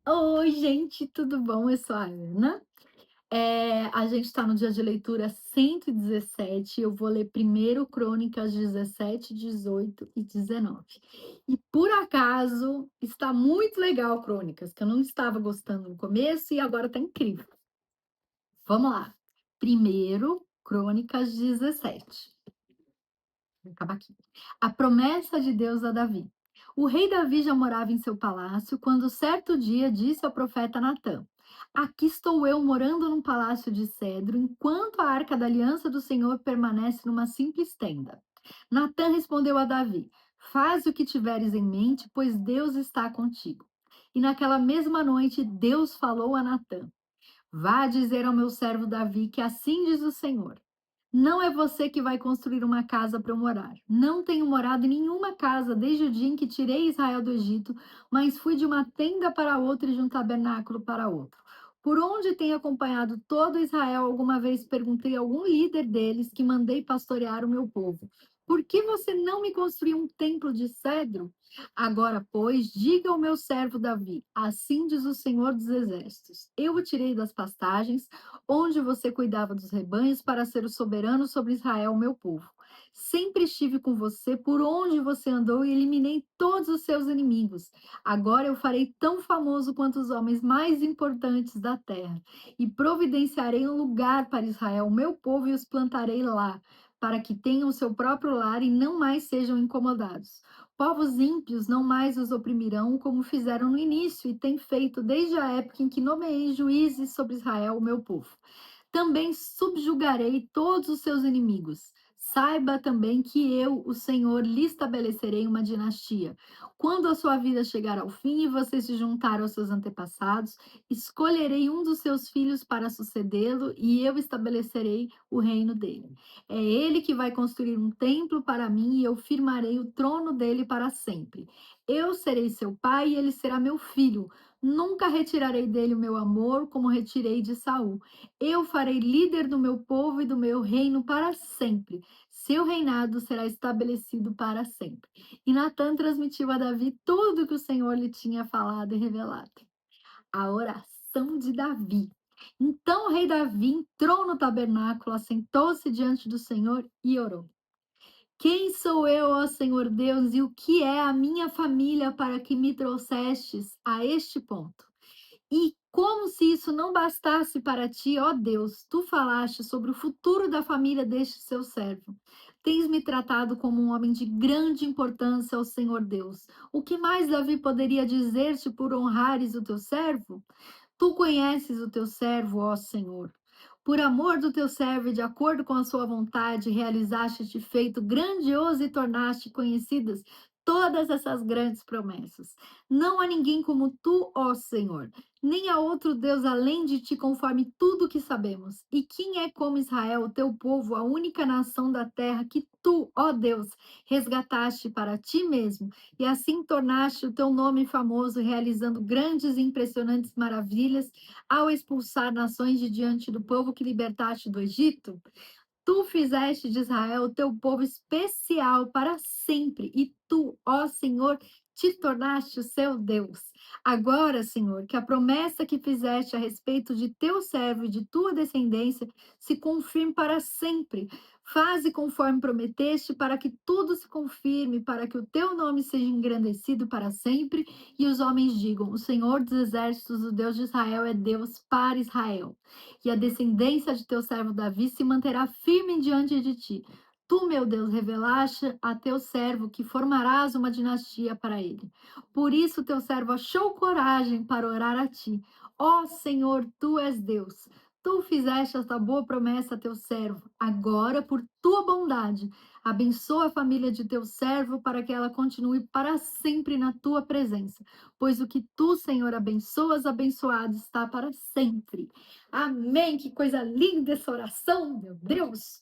Oi, gente, tudo bom? Eu sou a Ana. A gente está no dia de leitura 117. Eu vou ler primeiro Crônicas 17, 18 e 19. E por acaso está muito legal Crônicas, que eu não estava gostando no começo e agora está incrível. Vamos lá. Primeiro Crônicas 17. Vou acabar aqui. A promessa de Deus a Davi. O rei Davi já morava em seu palácio quando certo dia disse ao profeta Natã: Aqui estou eu morando num palácio de cedro, enquanto a arca da aliança do Senhor permanece numa simples tenda. Natã respondeu a Davi: Faz o que tiveres em mente, pois Deus está contigo. E naquela mesma noite Deus falou a Natã: Vá dizer ao meu servo Davi que assim diz o Senhor: Não é você que vai construir uma casa para eu morar. Não tenho morado em nenhuma casa desde o dia em que tirei Israel do Egito, mas fui de uma tenda para outra e de um tabernáculo para outro. Por onde tenho acompanhado todo Israel, alguma vez perguntei a algum líder deles que mandei pastorear o meu povo: Por que você não me construiu um templo de cedro? Agora, pois, diga ao meu servo Davi: Assim diz o Senhor dos Exércitos: Eu o tirei das pastagens onde você cuidava dos rebanhos para ser o soberano sobre Israel, meu povo. Sempre estive com você por onde você andou e eliminei todos os seus inimigos. Agora eu farei tão famoso quanto os homens mais importantes da terra e providenciarei um lugar para Israel, meu povo, e os plantarei lá, para que tenham o seu próprio lar e não mais sejam incomodados. Povos ímpios não mais os oprimirão como fizeram no início e têm feito desde a época em que nomeei juízes sobre Israel, o meu povo. Também subjugarei todos os seus inimigos. Saiba também que eu, o Senhor, lhe estabelecerei uma dinastia. Quando a sua vida chegar ao fim e você se juntar aos seus antepassados, escolherei um dos seus filhos para sucedê-lo e eu estabelecerei o reino dele. É ele que vai construir um templo para mim e eu firmarei o trono dele para sempre. Eu serei seu pai e ele será meu filho. Nunca retirarei dele o meu amor, como retirei de Saul. Eu farei líder do meu povo e do meu reino para sempre. Seu reinado será estabelecido para sempre. E Natã transmitiu a Davi tudo que o Senhor lhe tinha falado e revelado. A oração de Davi. Então o rei Davi entrou no tabernáculo, assentou-se diante do Senhor e orou. Quem sou eu, ó Senhor Deus, e o que é a minha família para que me trouxestes a este ponto? E como se isso não bastasse para ti, ó Deus, tu falaste sobre o futuro da família deste seu servo. Tens me tratado como um homem de grande importância, ó Senhor Deus. O que mais Davi poderia dizer-te por honrares o teu servo? Tu conheces o teu servo, ó Senhor. Por amor do teu servo e de acordo com a sua vontade, realizaste este feito grandioso e tornaste conhecidas todas essas grandes promessas. Não há ninguém como tu, ó Senhor, nem há outro Deus além de ti, conforme tudo que sabemos. E quem é como Israel, o teu povo, a única nação da terra que tu, ó Deus, resgataste para ti mesmo, e assim tornaste o teu nome famoso, realizando grandes e impressionantes maravilhas ao expulsar nações de diante do povo que libertaste do Egito? Tu fizeste de Israel o teu povo especial para sempre, e tu, ó Senhor, te tornaste o seu Deus. Agora, Senhor, que a promessa que fizeste a respeito de teu servo e de tua descendência se confirme para sempre. Faze conforme prometeste, para que tudo se confirme, para que o teu nome seja engrandecido para sempre, e os homens digam: O Senhor dos exércitos, o Deus de Israel, é Deus para Israel. E a descendência de teu servo Davi se manterá firme diante de ti. Tu, meu Deus, revelaste a teu servo que formarás uma dinastia para ele. Por isso teu servo achou coragem para orar a ti. Ó Senhor, tu és Deus. Tu fizeste esta boa promessa a teu servo. Agora, por tua bondade, abençoa a família de teu servo para que ela continue para sempre na tua presença. Pois o que tu, Senhor, abençoas, abençoado está para sempre. Amém. Que coisa linda essa oração, meu Deus.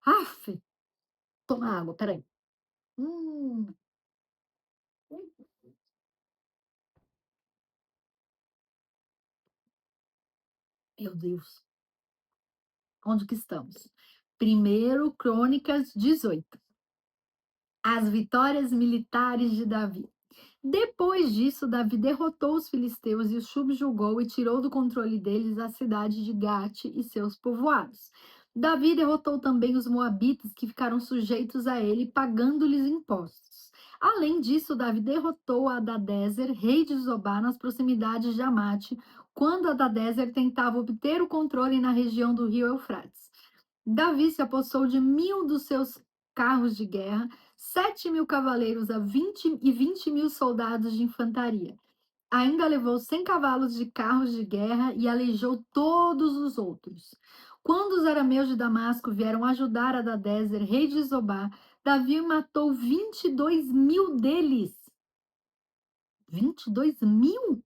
Aff, toma água, peraí. Hum, meu Deus. Onde que estamos? Primeiro Crônicas 18. As vitórias militares de Davi. Depois disso, Davi derrotou os filisteus e os subjugou e tirou do controle deles a cidade de Gate e seus povoados. Davi derrotou também os moabitas que ficaram sujeitos a ele, pagando-lhes impostos. Além disso, Davi derrotou Hadadezer, rei de Zobá, nas proximidades de Amate, quando Hadadezer tentava obter o controle na região do rio Eufrates. Davi se apossou de 1.000 dos seus carros de guerra, 7.000 cavaleiros e 20.000 soldados de infantaria. Ainda levou 100 cavalos de carros de guerra e aleijou todos os outros. Quando os arameus de Damasco vieram ajudar Hadadezer, rei de Zobá, Davi matou 22.000 deles. 22.000?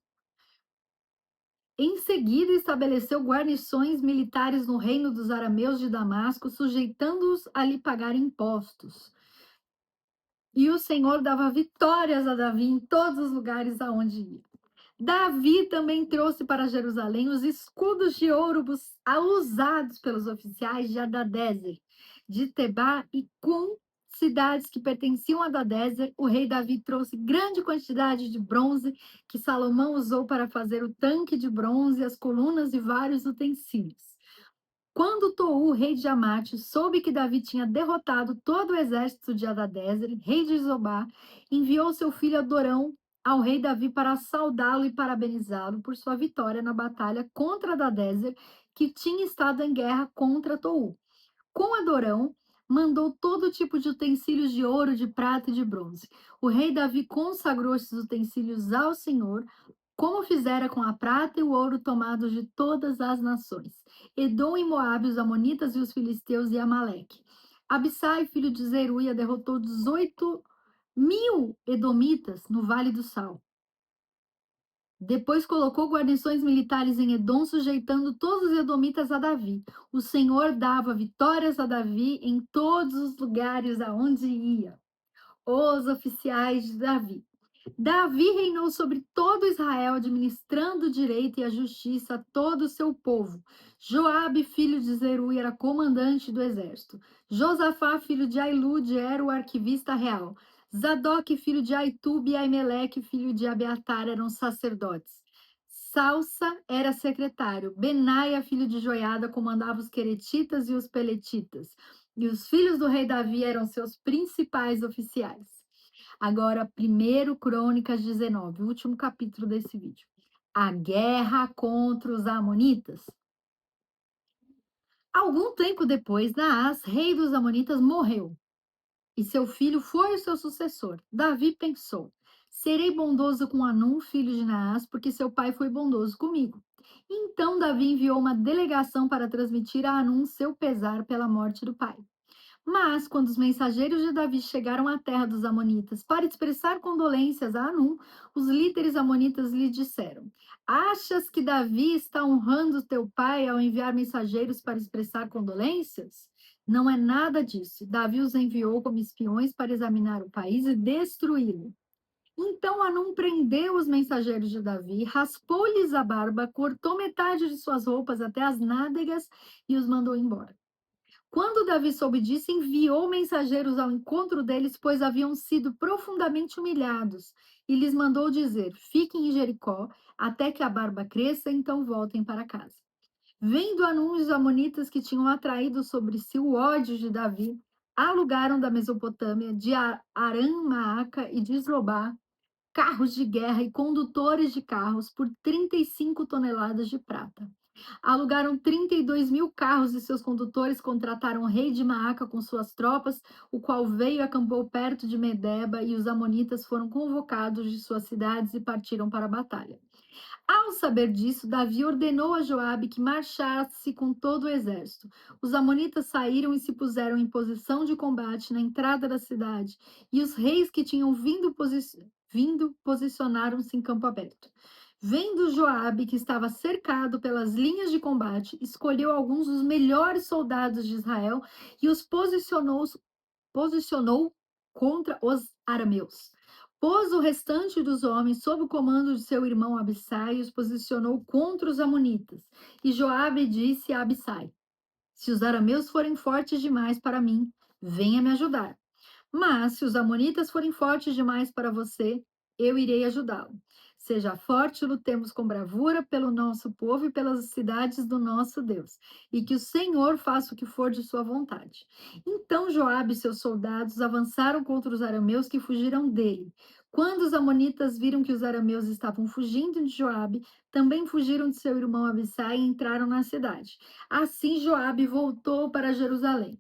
Em seguida, estabeleceu guarnições militares no reino dos arameus de Damasco, sujeitando-os a lhe pagar impostos. E o Senhor dava vitórias a Davi em todos os lugares aonde ia. Davi também trouxe para Jerusalém os escudos de ouro usados pelos oficiais de Hadadezer, de Tebá e Com, cidades que pertenciam a Hadadezer. O rei Davi trouxe grande quantidade de bronze que Salomão usou para fazer o tanque de bronze, as colunas e vários utensílios. Quando Tou, rei de Amate, soube que Davi tinha derrotado todo o exército de Hadadezer, rei de Zobá, enviou seu filho Adorão ao rei Davi para saudá-lo e parabenizá-lo por sua vitória na batalha contra Hadadezer, que tinha estado em guerra contra Tou. Com Adorão, mandou todo tipo de utensílios de ouro, de prata e de bronze. O rei Davi consagrou esses utensílios ao Senhor, como fizera com a prata e o ouro tomados de todas as nações, Edom e Moabe, os amonitas e os filisteus e Amaleque. Abissai, filho de Zeruia, derrotou 18.000 edomitas no Vale do Sal. Depois colocou guarnições militares em Edom, sujeitando todos os edomitas a Davi. O Senhor dava vitórias a Davi em todos os lugares aonde ia. Os oficiais de Davi. Davi reinou sobre todo Israel, administrando o direito e a justiça a todo o seu povo. Joabe, filho de Zeruia, era comandante do exército. Josafá, filho de Ailude, era o arquivista real. Zadok, filho de Aitube, e Aimeleque, filho de Abiatar, eram sacerdotes. Salsa era secretário. Benaia, filho de Joiada, comandava os queretitas e os peletitas. E os filhos do rei Davi eram seus principais oficiais. Agora, 1 Crônicas 19, o último capítulo desse vídeo. A guerra contra os amonitas. Algum tempo depois, Naás, rei dos amonitas, morreu, e seu filho foi o seu sucessor. Davi pensou: serei bondoso com Anum, filho de Naás, porque seu pai foi bondoso comigo. Então Davi enviou uma delegação para transmitir a Anum seu pesar pela morte do pai. Mas, quando os mensageiros de Davi chegaram à terra dos Amonitas para expressar condolências a Anum, os líderes amonitas lhe disseram: achas que Davi está honrando teu pai ao enviar mensageiros para expressar condolências? Não é nada disso. Davi os enviou como espiões para examinar o país e destruí-lo. Então Anum prendeu os mensageiros de Davi, raspou-lhes a barba, cortou metade de suas roupas até as nádegas e os mandou embora. Quando Davi soube disso, enviou mensageiros ao encontro deles, pois haviam sido profundamente humilhados, e lhes mandou dizer: fiquem em Jericó até que a barba cresça, então voltem para casa. Vendo Anum os amonitas que tinham atraído sobre si o ódio de Davi, alugaram da Mesopotâmia, de Aram-Maaca e de Zobá, carros de guerra e condutores de carros por 35 toneladas de prata. Alugaram 32.000 carros e seus condutores contrataram o rei de Maaca com suas tropas, o qual veio e acampou perto de Medeba, e os amonitas foram convocados de suas cidades e partiram para a batalha. Ao saber disso, Davi ordenou a Joabe que marchasse com todo o exército. Os amonitas saíram e se puseram em posição de combate na entrada da cidade, e os reis que tinham vindo posicionaram-se em campo aberto. Vendo Joabe que estava cercado pelas linhas de combate, escolheu alguns dos melhores soldados de Israel e os posicionou contra os arameus. Pôs o restante dos homens sob o comando de seu irmão Abissai e os posicionou contra os amonitas. E Joabe disse a Abissai: se os arameus forem fortes demais para mim, venha me ajudar. Mas se os amonitas forem fortes demais para você, eu irei ajudá-lo. Seja forte, lutemos com bravura pelo nosso povo e pelas cidades do nosso Deus, e que o Senhor faça o que for de sua vontade. Então Joabe e seus soldados avançaram contra os arameus que fugiram dele. Quando os amonitas viram que os arameus estavam fugindo de Joabe, também fugiram de seu irmão Abissai e entraram na cidade. Assim Joabe voltou para Jerusalém.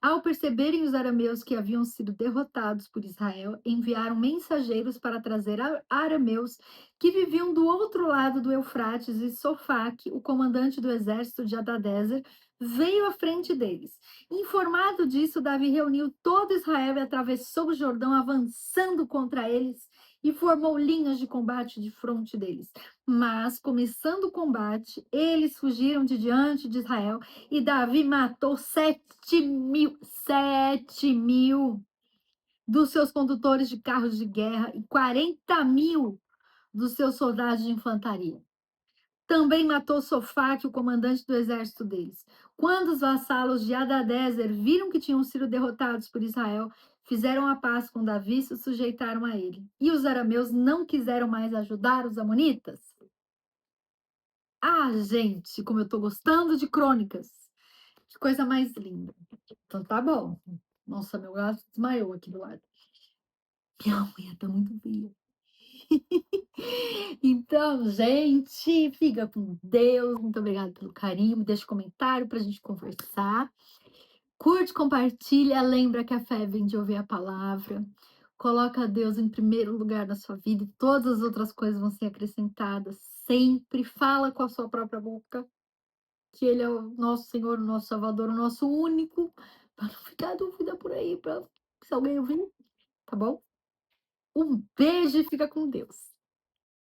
Ao perceberem os arameus que haviam sido derrotados por Israel, enviaram mensageiros para trazer arameus que viviam do outro lado do Eufrates, e Sofaque, o comandante do exército de Hadadezer, veio à frente deles. Informado disso, Davi reuniu todo Israel e atravessou o Jordão, avançando contra eles, e formou linhas de combate de fronte deles. Mas, começando o combate, eles fugiram de diante de Israel e Davi matou 7.000 dos seus condutores de carros de guerra e 40.000 dos seus soldados de infantaria. Também matou Sofaque, o comandante do exército deles. Quando os vassalos de Hadadezer viram que tinham sido derrotados por Israel, fizeram a paz com Davi e se sujeitaram a ele. E os arameus não quiseram mais ajudar os amonitas. Ah, gente, como eu tô gostando de crônicas. Que coisa mais linda. Então tá bom. Nossa, meu gato desmaiou aqui do lado. Minha unha tá muito feia. Então, gente, fica com Deus. Muito obrigada pelo carinho. Me deixa um comentário pra gente conversar. Curte, compartilha. Lembra que a fé vem de ouvir a palavra. Coloca Deus em primeiro lugar na sua vida e todas as outras coisas vão ser acrescentadas. Sempre fala com a sua própria boca que Ele é o nosso Senhor, o nosso Salvador, o nosso único, para não ficar dúvida por aí, para se alguém ouvir, tá bom? Um beijo e fica com Deus.